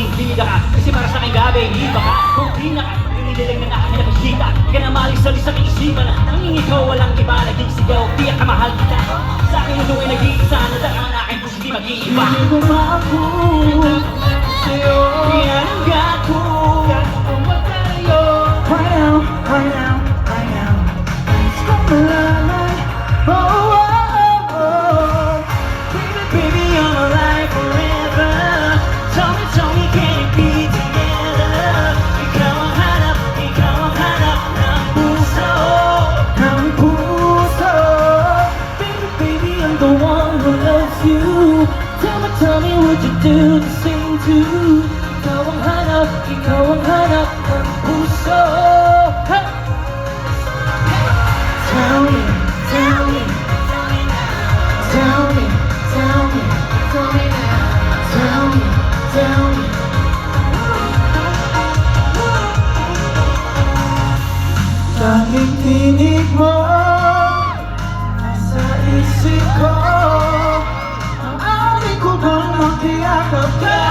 aking bida ka. Kasi para sa aking gabi, iba ka. Kung di na ka, inilalang ng aking nakikita. Di ka na malis-salis sa isipan. Nanging ikaw walang iba, naging sigaw, tiyak ka mahal kita. Sa akin yung nag-iisa, nadaan aking puso di mag-iiba. Hindi ko maako sa'yo. Yan ang gato. Right now, right now, right now. It's coming alive. Oh, oh, oh, oh. Baby, you're my life forever. Tell me, can it be together? Ikaw ang hanap ng puso. Ng puso. Baby, baby, I'm the one who loves you. Tell me, would you do the same too? Ikaw ang hanap ng puso. Hey! Tell me, tell me, tell me, tell me, tell me now. Tell me, tell me. Tanging tinig mo nasa isip ko. Ang amin ko bang makiyakap ka?